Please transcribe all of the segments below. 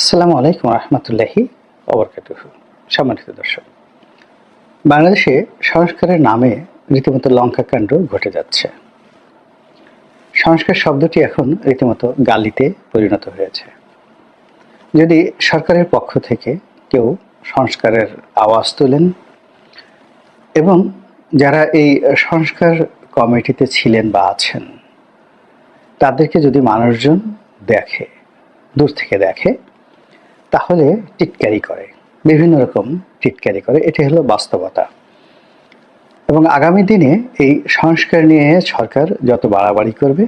আসসালামু আলাইকুম রহমতুল্লাহি ওবরকাতুহু। সম্মানিত দর্শক, বাংলাদেশে সংস্কারের নামে রীতিমতো লঙ্কাকাণ্ড ঘটে যাচ্ছে। সংস্কার শব্দটি এখন রীতিমতো গালিতে পরিণত হয়েছে। যদি সরকারের পক্ষ থেকে কেউ সংস্কারের আওয়াজ তোলেন এবং যারা এই সংস্কার কমিটিতে ছিলেন বা আছেন, তাদেরকে যদি মানুষজন দেখে, দূর থেকে দেখে, তাহলে টিটকারি করে, বিভিন্ন রকম টিটকারি করে। এটি হলো বাস্তবতা। এবং আগামী দিনে এই সংস্কার নিয়ে সরকার যত বাড়াবাড়ি করবে,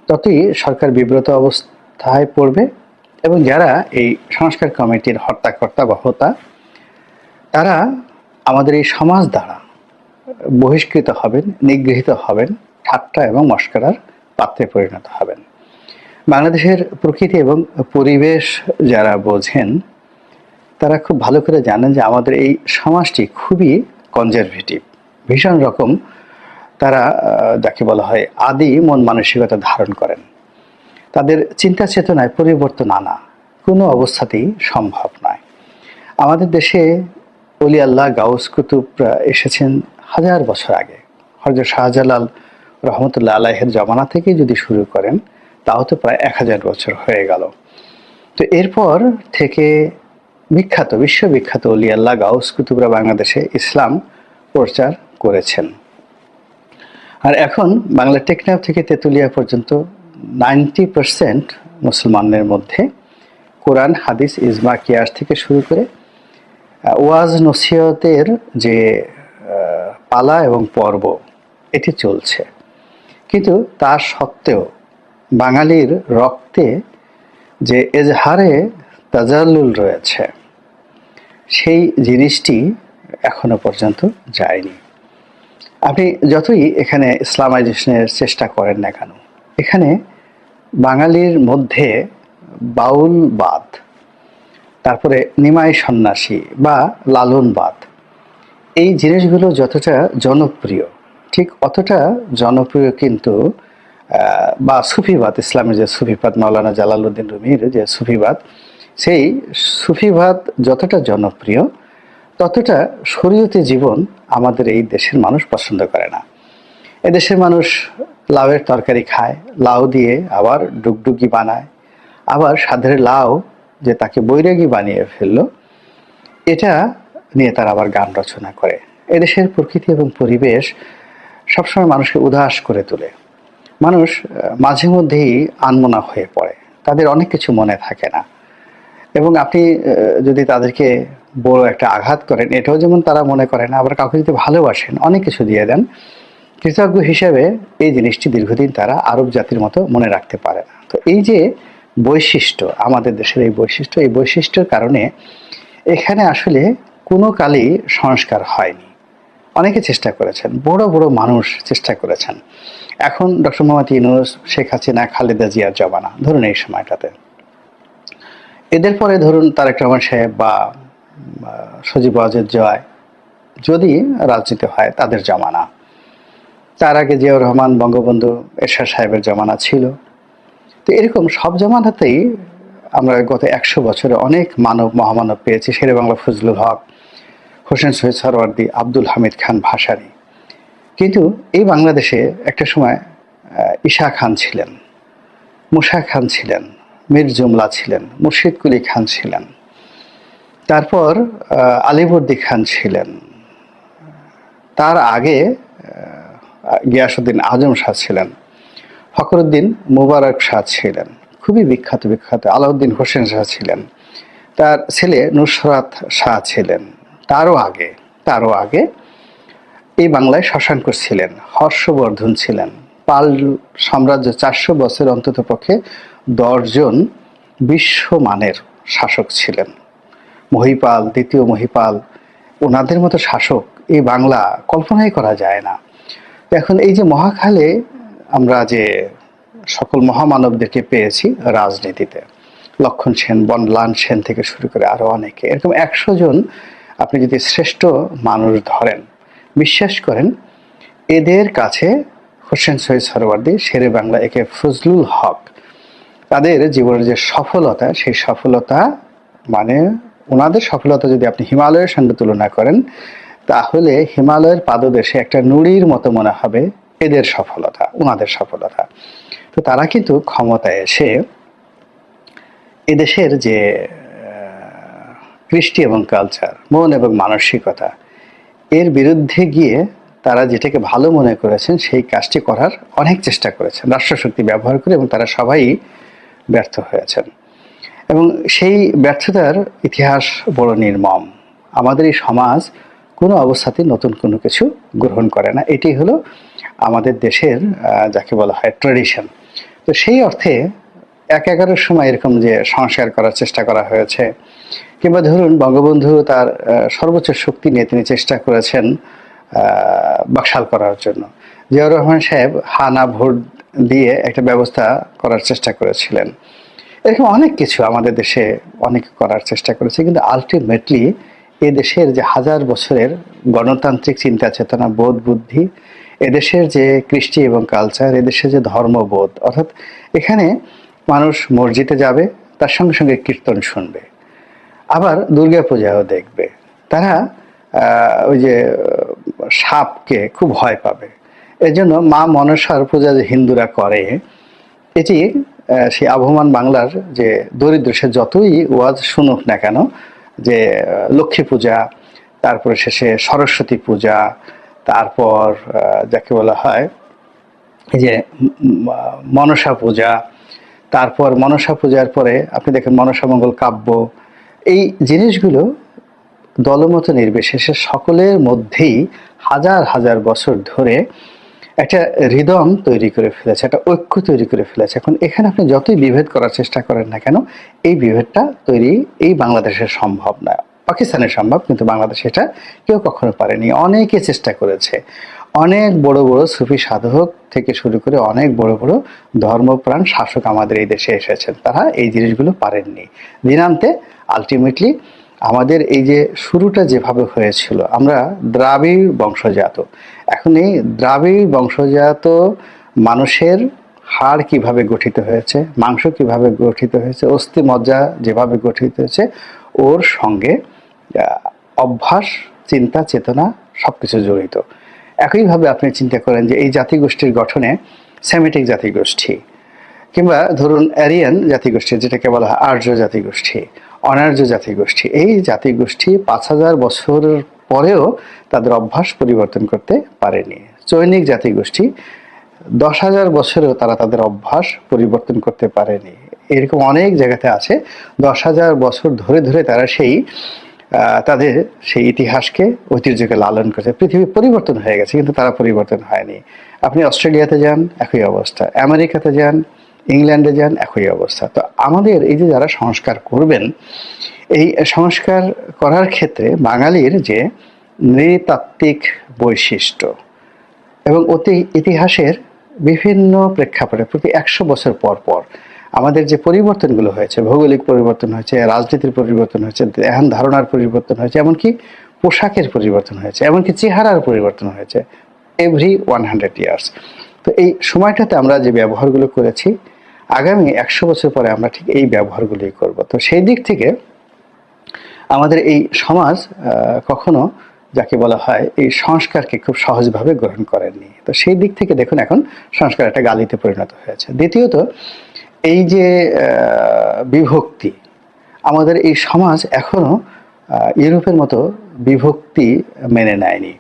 ততই সরকার বিব্রত অবস্থায় পড়বে এবং যারা এই সংস্কার কমিটির হর্তাকর্তা বা হোতা, তারা আমাদের এই সমাজ দ্বারা বহিষ্কৃত হবেন, নিগৃহীত হবেন, ঠাট্টা এবং মশকরার পাত্রে পরিণত হবেন। বাংলাদেশের প্রকৃতি এবং পরিবেশ যারা বোঝেন, তারা খুব ভালো করে জানেন যে আমাদের এই সমাজটি খুবই কনজারভেটিভ, ভীষণ রকম তারা যাকে বলা হয় আদি মন মানসিকতা ধারণ করেন। তাদের চিন্তা চেতনায় পরিবর্তন আনা কোনো অবস্থাতেই সম্ভব নয়। আমাদের দেশে অলি আল্লাহ গাউস কুতুবরা এসেছেন হাজার বছর আগে। হযরত শাহজালাল রহমতুল্লাহ আলাইহের জমানা থেকে যদি শুরু করেন, তাও তো প্রায় 1000 বছর হয়ে গেল। তো এরপর থেকে বিশ্ববিখ্যাত অলি আল্লাহ গাউস কুতুবরা বাংলাদেশে ইসলাম প্রচার করেছেন। আর এখন বাংলা টেকনাফ থেকে তেঁতুলিয়া পর্যন্ত 90% মুসলমানদের মধ্যে কোরআন, হাদিস, ইজমা, কিয়াস থেকে শুরু করে ওয়াজ নসিহতের যে পালা এবং পর্ব, এটি চলছে। কিন্তু তার সত্ত্বেও বাঙালির রক্তে যে এজহারে তাজাল্লুল রয়েছে, সেই জিনিসটি এখনো পর্যন্ত যায়নি। আপনি যতই এখানে ইসলামাইজেশনের চেষ্টা করেন না কেন, এখানে বাঙালির মধ্যে বাউলবাদ, তারপরে নিমাই সন্ন্যাসী বা লালনবাদ, এই জিনিসগুলো যতটা জনপ্রিয়, ঠিক অতটা জনপ্রিয় কিন্তু বা সুফিবাদ, ইসলামের যে সুফিবাদ, মাওলানা জালালউদ্দিন রুমির যে সুফিবাদ, সেই সুফিবাদ যতটা জনপ্রিয়, ততটা শরীয়তি জীবন আমাদের এই দেশের মানুষ পছন্দ করে না। এদেশের মানুষ লাউয়ের তরকারি খায়, লাউ দিয়ে আবার ডুগডুগি বানায়, আবার সাধের লাউ যে তাকে বৈরাগী বানিয়ে ফেললো, এটা নিয়ে তারা আবার গান রচনা করে। এদেশের প্রকৃতি এবং পরিবেশ সবসময় মানুষকে উদাস করে তোলে। মানুষ মাঝে মধ্যেই আনমনা হয়ে পড়ে, তাদের অনেক কিছু মনে থাকে না। এবং আপনি যদি তাদেরকে বড় একটা আঘাত করেন, এটাও যেমন তারা মনে করে না, আবার কাউকে যদি ভালোবাসেন, অনেক কিছু দিয়ে দেন, কৃতজ্ঞ হিসেবে এই জিনিসটি দীর্ঘদিন তারা আরব জাতির মতো মনে রাখতে পারে না। তো এই যে বৈশিষ্ট্য, আমাদের দেশের এই বৈশিষ্ট্যের কারণে এখানে আসলে কোনো কালই সংস্কার হয়নি। অনেকে চেষ্টা করেছেন, বড় বড় মানুষ চেষ্টা করেছেন। এখন ডক্টর মোহাম্মদ ইউনূস, শেখ হাসিনা, খালেদা জিয়ার জমানা, ধরুন এই সময়টাতে, এদের পরে ধরুন তারেক রহমান সাহেব বা সজীব ওয়াজেদ জয়, যদি রাজনীতি হয় তাদের জমানা। তার আগে জিয়াউর রহমান, বঙ্গবন্ধু, এরশাদ সাহেবের জমানা ছিল। তো এরকম সব জমানাতেই আমরা গত 100 বছরে অনেক মহামানব পেয়েছি। শেরে বাংলা ফজলুল হক, হোসেন শহীদ সরওয়ার্দী, আব্দুল হামিদ খান ভাসানী। কিন্তু এই বাংলাদেশে একটা সময় ঈশা খান ছিলেন, মুসা খান ছিলেন, মীর জুমলা ছিলেন, মুর্শিদ কুলি খান ছিলেন, তারপর আলিবর্দী খান ছিলেন, তার আগে গিয়াসউদ্দিন আজম শাহ ছিলেন, ফখরুদ্দিন মুবারক শাহ ছিলেন, খুবই বিখ্যাত। আলাউদ্দিন হোসেন শাহ ছিলেন, তার ছেলে নুসরাত শাহ ছিলেন, তারও আগে এই বাংলায় শশাঙ্ক ছিলেন, হর্ষবর্ধন ছিলেন। পাল সাম্রাজ্য 400 বছর অন্তত পক্ষে 10 জন বিশ্বমানের শাসক ছিলেন। মহিপাল, দ্বিতীয় মহিপাল, ওনাদের মতো শাসক এই বাংলা কল্পনাই করা যায় না। এখন এই যে মহাকালে আমরা যে সকল মহামানবদেরকে পেয়েছি রাজনীতিতে, লক্ষণ সেন, বনলাল সেন থেকে শুরু করে আরো অনেকে, এরকম 100 জন আপনি যদি শ্রেষ্ঠ মানুষ ধরেন, বিশ্বাস করেন এদের কাছে হোসেন শহীদ সরওয়ার্দী, শেরে বাংলা একে ফজলুল হক, তাদের জীবনের যে সফলতা, সেই সফলতা মানে ওনাদের সফলতা যদি আপনি হিমালয়ের সঙ্গে তুলনা করেন, তাহলে হিমালয়ের পাদদেশে একটা নুড়ির মতো মনে হবে এদের সফলতা, ওনাদের সফলতা। তো তারা কিন্তু ক্ষমতায় এসে এদেশের যে কৃষ্টি এবং কালচার, মন এবং মানসিকতা, এর বিরুদ্ধে গিয়ে তারা যেটাকে ভালো মনে করেছেন সেই কাজটি করার অনেক চেষ্টা করেছেন রাষ্ট্রশক্তি ব্যবহার করে, এবং তারা সবাই ব্যর্থ হয়েছেন। এবং সেই ব্যর্থতার ইতিহাস বড় নির্মম। আমাদের এই সমাজ কোনো অবস্থাতেই নতুন কোনো কিছু গ্রহণ করে না। এটি হলো আমাদের দেশের যাকে বলা হয় ট্র্যাডিশন। তো সেই অর্থে ১-১১ সময় এরকম যে সংস্কার করার চেষ্টা করা হয়েছে, কিংবা ধরুন বঙ্গবন্ধু তার সর্বোচ্চ শক্তি নিয়ে তিনি চেষ্টা করেছেন বাকশাল করার জন্য। জিয়াউর রহমান সাহেব হানা ভোট দিয়ে একটা ব্যবস্থা করার চেষ্টা করেছিলেন। এরকম অনেক কিছু আমাদের দেশে অনেক করার চেষ্টা করেছে, কিন্তু আলটিমেটলি এ দেশের যে হাজার বছরের গণতান্ত্রিক চিন্তা চেতনা, বোধ, বুদ্ধি, এদেশের যে কৃষ্টি এবং কালচার, এদেশের যে ধর্মবোধ, অর্থাৎ এখানে মানুষ মসজিদে যাবে, তার সঙ্গে সঙ্গে কীর্তন শুনবে, আবার দুর্গা পূজাও দেখবে। তারা ওই যে সাপকে খুব ভয় পাবে। এজন্য মা মনসার পূজা যে হিন্দুরা করে, এটি সেই আবহমান বাংলার যে দরিদ্র, সে যতই ওয়াজ শুনুক না কেন, যে লক্ষ্মী পূজা, তারপরে শেষে সরস্বতী পূজা, তারপর যাকে বলা হয় এই যে মনসা পূজা, তারপর মনসা পূজার পরে আপনি দেখেন মনসা মঙ্গল কাব্য, এই জিনিসগুলো দলমত নির্বিশেষে সকলের মধ্যেই হাজার হাজার বছর ধরে একটা হৃদম তৈরি করে ফেলেছে, একটা ঐক্য তৈরি করে ফেলেছে। এখন এখানে আপনি যতই বিভেদ করার চেষ্টা করেন না কেন, এই বিভেদটা তৈরি এই বাংলাদেশের সম্ভব না। পাকিস্তানের সম্ভব, কিন্তু বাংলাদেশে এটা কেউ কখনো পারেনি। অনেকে চেষ্টা করেছে, অনেক বড় বড় সুফি সাধক থেকে শুরু করে অনেক বড় বড় ধর্মপ্রাণ শাসক আমাদের এই দেশে এসেছেন, তারা এই জিনিসগুলো পারেননি। দিনান্তে আলটিমেটলি আমাদের এই যে শুরুটা যেভাবে হয়েছিল, আমরা দ্রাবিড় বংশজাত, এখন এই দ্রাবিড় বংশজাত মানুষের হাড় কিভাবে গঠিত হয়েছে, মাংস কিভাবে গঠিত হয়েছে, অস্থি মজ্জা যেভাবে গঠিত হয়েছে, ওর সঙ্গে অভ্যাস, চিন্তা, চেতনা সবকিছু জড়িত। একইভাবে আপনি চিন্তা করেন যে এই জাতিগোষ্ঠীর গঠনে সেমিটিক জাতিগোষ্ঠী, কিংবা ধরুন অ্যারিয়ান জাতিগোষ্ঠী, যেটাকে বলা হয় আর্য জাতিগোষ্ঠী, অনার্য জাতিগোষ্ঠী, এই জাতিগোষ্ঠী ৫,০০০ বছর পরেও তাদের অভ্যাস পরিবর্তন করতে পারেনি। চৈনিক জাতিগোষ্ঠী ১০,০০০ বছরেও তারা তাদের অভ্যাস পরিবর্তন করতে পারেনি। এরকম অনেক জায়গাতে আছে ১০,০০০ বছর ধরে ধরে তারা তাদের সেই ইতিহাসকে, ঐতিহ্যকে লালন করছে। পৃথিবী পরিবর্তন হয়ে গেছে, কিন্তু তারা পরিবর্তন হয়নি। আপনি অস্ট্রেলিয়াতে যান, একই অবস্থা, আমেরিকাতে যান, ইংল্যান্ডে যান, একই অবস্থা। তো আমাদের এই যে যারা সংস্কার করবেন, এই সংস্কার করার ক্ষেত্রে বাঙালির যে নৃতাত্ত্বিক বৈশিষ্ট্য এবং ইতিহাসের বিভিন্ন প্রেক্ষাপটে প্রতি ১০০ বছর পর পর আমাদের যে পরিবর্তনগুলো হয়েছে, ভৌগোলিক পরিবর্তন হয়েছে, রাজনীতির পরিবর্তন হয়েছে, ধ্যান ধারণার পরিবর্তন হয়েছে, এমনকি পোশাকের পরিবর্তন হয়েছে, এমনকি চেহারার পরিবর্তন হয়েছে এভরি 100 ইয়ার্স। তো এই সময়টাতে আমরা যে ব্যবহারগুলো করেছি, আগামী ১০০ বছর পরে আমরা ঠিক এই ব্যবহারগুলোই করব। তো সেই দিক থেকে আমাদের এই সমাজ কখনো যাকে বলা হয় এই সংস্কারকে খুব সহজভাবে গ্রহণ করেননি। তো সেই দিক থেকে দেখুন এখন সংস্কার একটা গালিতে পরিণত হয়েছে। দ্বিতীয়ত, এই যে বিভক্তি, আমাদের এই সমাজ এখনো ইউরোপের মতো বিভক্তি মেনে নেয়নি,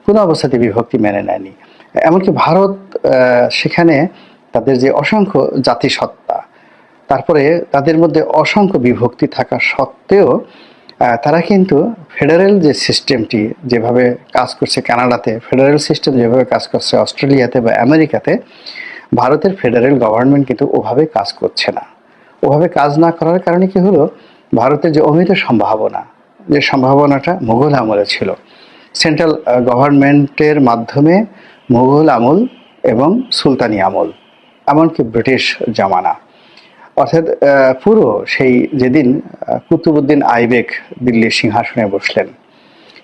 কোনো অবস্থাতে বিভক্তি মেনে নেয়নি। এমনকি ভারত, সেখানে তাদের যে অসংখ্য জাতিসত্তা, তারপরে তাদের মধ্যে অসংখ্য বিভক্তি থাকা সত্ত্বেও তারা কিন্তু ফেডারেল যে সিস্টেমটি যেভাবে কাজ করছে কানাডাতে, ফেডারেল সিস্টেম যেভাবে কাজ করছে অস্ট্রেলিয়াতে বা আমেরিকাতে, ভারতের ফেডারেল গভর্নমেন্ট কিন্তু ওভাবে কাজ করছে না। ওভাবে কাজ না করার কারণে কি হলো, ভারতের যে অমিত সম্ভাবনা, যে সম্ভাবনাটা মুঘল আমলে ছিল, সেন্ট্রাল গভর্নমেন্টের মাধ্যমে মুঘল আমল এবং সুলতানি আমল, এমনকি ব্রিটিশ জামানা, অর্থাৎ পুরো সেই যেদিন কুতুবউদ্দিন আইবেক দিল্লির সিংহাসনে বসলেন,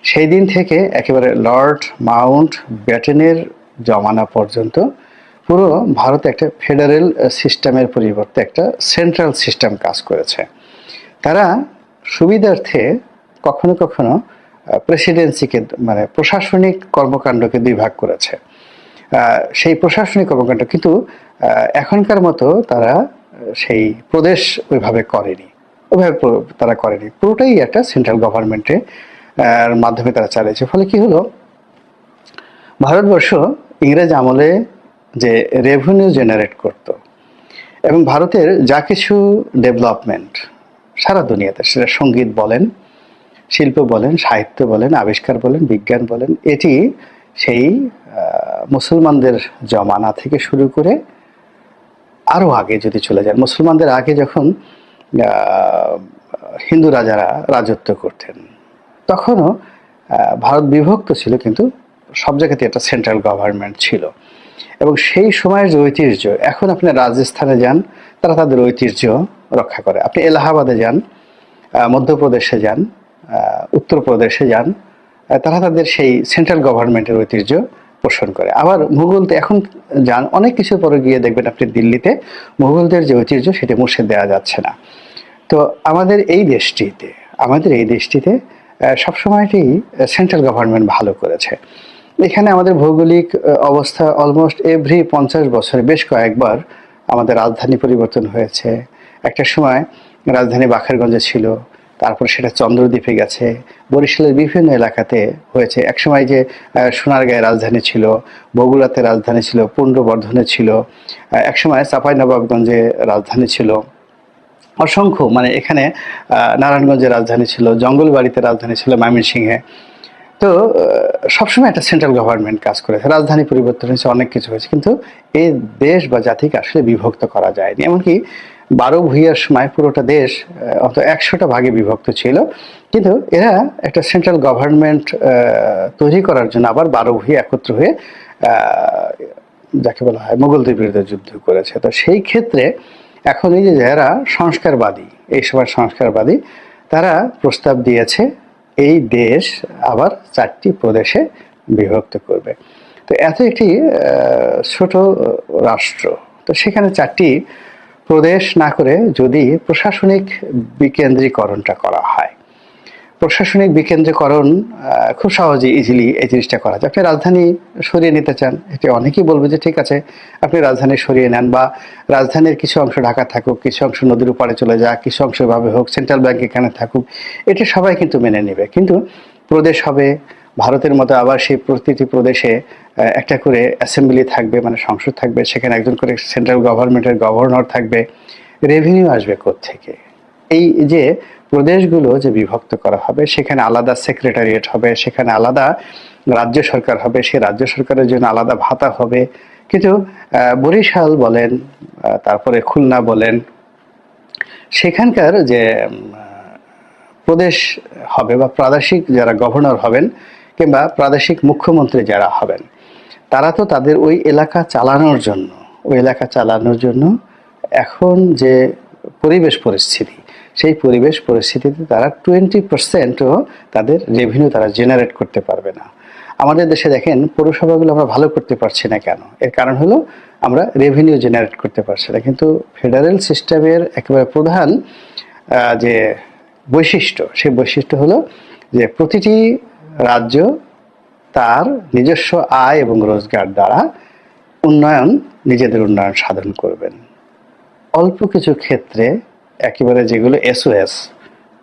সেই দিন থেকে একেবারে লর্ড মাউন্ট ব্যাটেনের জমানা পর্যন্ত পুরো ভারতে একটা ফেডারেল সিস্টেমের পরিবর্তে একটা সেন্ট্রাল সিস্টেম কাজ করেছে। তারা সুবিধার্থে কখনো কখনো প্রেসিডেন্সিকে মানে প্রশাসনিক কর্মকাণ্ডকে দুই ভাগ করেছে। সেই প্রশাসনিক কর্মকাণ্ড কিন্তু এখনকার মতো তারা সেই প্রদেশ ওইভাবে করেনি, ওইভাবে তারা করেনি, পুরোটাই একটা সেন্ট্রাল গভর্নমেন্টের মাধ্যমে তারা চালিয়েছে। ফলে কি হলো, ভারতবর্ষ ইংরেজ আমলে যে রেভিনিউ জেনারেট করত এবং ভারতের যা কিছু ডেভেলপমেন্ট সারা দুনিয়াতে, সেটা সঙ্গীত বলেন, শিল্প বলেন, সাহিত্য বলেন, আবিষ্কার বলেন, বিজ্ঞান বলেন, এটি সেই মুসলমানদের জমানা থেকে শুরু করে আরও আগে যদি চলে যান, মুসলমানদের আগে যখন হিন্দু রাজারা রাজত্ব করতেন তখনও ভারত বিভক্ত ছিল, কিন্তু সব জায়গাতে একটা সেন্ট্রাল গভর্নমেন্ট ছিল। এবং সেই সময়ের যে ঐতিহ্য, এখন আপনি রাজস্থানে যান, তারা তাদের ঐতিহ্য রক্ষা করে। আপনি এলাহাবাদে যান, মধ্যপ্রদেশে যান, উত্তরপ্রদেশে যান, তারা তাদের সেই সেন্ট্রাল গভর্নমেন্টের ঐতিহ্য পোষণ করে। আবার মুঘলতে এখন যান, অনেক কিছু পরে গিয়ে দেখবেন আপনি দিল্লিতে মুঘলদের যে ঐতিহ্য সেটা মুছে দেওয়া যাচ্ছে না। তো আমাদের এই দেশটিতে সবসময়টি সেন্ট্রাল গভর্নমেন্ট ভালো করেছে। এখানে আমাদের ভৌগোলিক অবস্থা অলমোস্ট এভরি 50 বছরে বেশ কয়েকবার আমাদের রাজধানী পরিবর্তন হয়েছে। একটা সময় রাজধানী বাখেরগঞ্জে ছিল, তারপর সেটা চন্দ্রদ্বীপে গেছে, বরিশালের বিভিন্ন এলাকাতে হয়েছে। একসময় যে সোনারগাঁয়ে রাজধানী ছিল, বগুড়াতে রাজধানী ছিল, পুন্ড্রবর্ধনে ছিল, একসময় চাঁপাইনবাবগঞ্জে রাজধানী ছিল, অসংখ্য, মানে এখানে নারায়ণগঞ্জে রাজধানী ছিল, জঙ্গলবাড়িতে রাজধানী ছিল, ময়মনসিংহে। তো সবসময় একটা সেন্ট্রাল গভর্নমেন্ট কাজ করেছে, রাজধানী পরিবর্তন হয়েছে, অনেক কিছু হয়েছে, কিন্তু এই দেশ বা জাতিকে আসলে বিভক্ত করা যায়নি। এমনকি 12 ভূঁইয়ার সময় পুরোটা দেশ অন্তত 100টা ভাগে বিভক্ত ছিল, কিন্তু এরা একটা সেন্ট্রাল গভর্নমেন্ট তৈরি করার জন্য আবার 12 ভূঁইয়া একত্র হয়ে যাকে বলা হয় মুঘলদের বিরুদ্ধে যুদ্ধ করেছে। তো সেই ক্ষেত্রে এখন এই যে যারা সংস্কারবাদী, এই সময় সংস্কারবাদী, তারা প্রস্তাব দিয়েছে এই দেশ আবার 4টি প্রদেশে বিভক্ত করবে। তো এত একটি ছোট রাষ্ট্র, তো সেখানে 4টি প্রদেশ না করে যদি প্রশাসনিক বিকেন্দ্রীকরণটা করা হয়, প্রশাসনিক বিকেন্দ্রীকরণ খুব সহজেই ইজিলি এই জিনিসটা করা যায়। আপনি রাজধানী সরিয়ে নিতে চান, এটি অনেকেই বলবে যে ঠিক আছে আপনি রাজধানী সরিয়ে নেন, বা রাজধানীর কিছু অংশ ঢাকা থাকুক, কিছু অংশ নদীর উপরে চলে যাক, কিছু অংশ এভাবে হোক, সেন্ট্রাল ব্যাংক এখানে থাকুক, এটি সবাই কিন্তু মেনে নেবে। কিন্তু প্রদেশ হবে ভারতের মতো, আবার সেই প্রতিটি প্রদেশে একটা করে অ্যাসেম্বলি থাকবে, মানে সংসদ থাকবে, সেখানে একজন করে সেন্ট্রাল গভর্নমেন্টের গভর্নর থাকবে। রেভিনিউ আসবে কোত্থেকে? এই যে প্রদেশগুলো যে বিভক্ত করা হবে, সেখানে আলাদা সেক্রেটারিয়েট হবে, সেখানে আলাদা রাজ্য সরকার হবে, সেই রাজ্য সরকারের জন্য আলাদা ভাতা হবে। কিন্তু বরিশাল বলেন, তারপরে খুলনা বলেন, সেখানকার যে প্রদেশ হবে বা প্রাদেশিক যারা গভর্নর হবেন কিংবা প্রাদেশিক মুখ্যমন্ত্রী যারা হবেন, তারা তো তাদের ওই এলাকা চালানোর জন্য এখন যে পরিবেশ পরিস্থিতি, সেই পরিবেশ পরিস্থিতিতে তারা 20%ও তাদের রেভিনিউ তারা জেনারেট করতে পারবে না। আমাদের দেশে দেখেন পৌরসভাগুলো আমরা ভালো করতে পারছি না কেন? এর কারণ হলো আমরা রেভিনিউ জেনারেট করতে পারছি না। কিন্তু ফেডারেল সিস্টেমের একেবারে প্রধান যে বৈশিষ্ট্য, সেই বৈশিষ্ট্য হলো যে প্রতিটি রাজ্য তার নিজস্ব আয় এবং রোজগার দ্বারা নিজেদের উন্নয়ন সাধন করবেন। অল্প কিছু ক্ষেত্রে একেবারে যেগুলো SOS,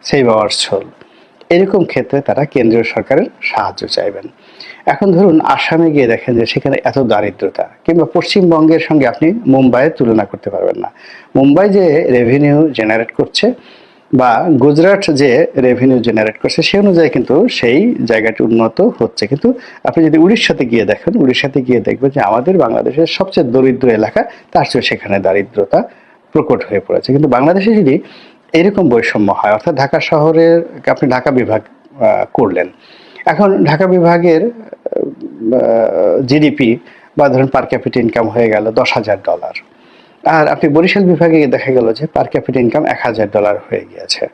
সেভ আওয়ার সোল, এরকম ক্ষেত্রে তারা কেন্দ্রীয় সরকারের সাহায্য চাইবেন। এখন ধরুন আসামে গিয়ে দেখেন যে সেখানে এত দারিদ্রতা, কিংবা পশ্চিমবঙ্গের সঙ্গে আপনি মুম্বাইয়ের তুলনা করতে পারবেন না। মুম্বাই যে রেভিনিউ জেনারেট করছে বা গুজরাট যে রেভিনিউ জেনারেট করছে, সে অনুযায়ী কিন্তু সেই জায়গাটি উন্নত হচ্ছে। কিন্তু আপনি যদি উড়িষ্যাতে গিয়ে দেখবেন যে আমাদের বাংলাদেশের সবচেয়ে দরিদ্র এলাকা, তার চেয়ে সেখানে দারিদ্রতা প্রকট হয়ে পড়েছে। কিন্তু বাংলাদেশে যদি এরকম বৈষম্য হয়, অর্থাৎ ঢাকা শহরের আপনি ঢাকা বিভাগ করলেন, এখন ঢাকা বিভাগের জিডিপি বা ধরুন পার ক্যাপিটা ইনকাম হয়ে গেল $10,000, আর আপনি বরিশাল বিভাগে দেখা গেল যে পার ক্যাপিটা ইনকাম $1,000 হয়ে গিয়েছে।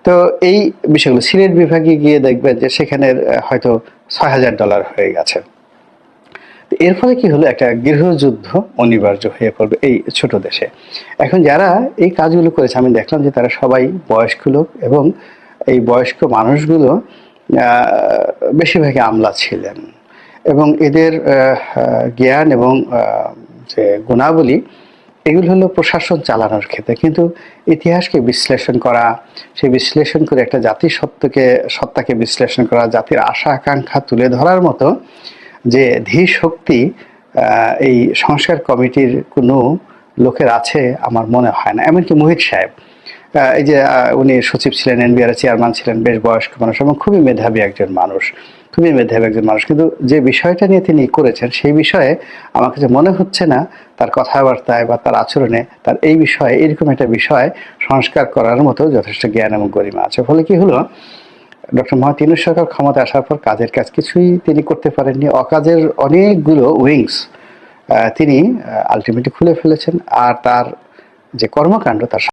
তো এই বিষয়গুলো সিলেট বিভাগে গিয়ে দেখবেন যে সেখানে হয়তো $6,000 হয়ে গেছে। তো এর ফলে কি হলো, একটা গৃহযুদ্ধ অনিবার্য হয়ে পড়বে এই ছোট দেশে। এখন যারা এই কাজগুলো করেছে আমি দেখলাম যে তারা সবাই বয়স্ক লোক, এবং এই বয়স্ক মানুষগুলো বেশিরভাগই আমলা ছিলেন, এবং এদের জ্ঞান এবং যে গুণাবলী এগুলো হলো প্রশাসন চালানোর ক্ষেত্রে। কিন্তু ইতিহাসকে বিশ্লেষণ করা, সেই বিশ্লেষণ করে একটা জাতির সত্তাকে বিশ্লেষণ করা, জাতির আশা আকাঙ্ক্ষা তুলে ধরার মতো যে ধীর শক্তি এই সংস্কার কমিটির কোনো লোকের আছে আমার মনে হয় না। এমনকি মোহিত সাহেব, এই যে উনি সচিব ছিলেন, এনবিআর চেয়ারম্যান ছিলেন, বেশ বয়স্ক মানুষ এবং খুবই মেধাবী একজন মানুষ, কিন্তু যে বিষয়টা নিয়ে তিনি করেছেন সেই বিষয়ে আমার কাছে মনে হচ্ছে না তার কথাবার্তায় বা তার আচরণে তার এই বিষয়ে, এরকম একটা বিষয় সংস্কার করার মতো যথেষ্ট জ্ঞান এবং গরিমা আছে। ফলে কি হলো, ডক্টর মোহাম্মদ ইউনূস সরকার ক্ষমতা আসার পর কাজের কাজ কিছুই তিনি করতে পারেননি। অকাজের অনেকগুলো উইংস তিনি আলটিমেটলি খুলে ফেলেছেন, আর তার যে কর্মকাণ্ড তার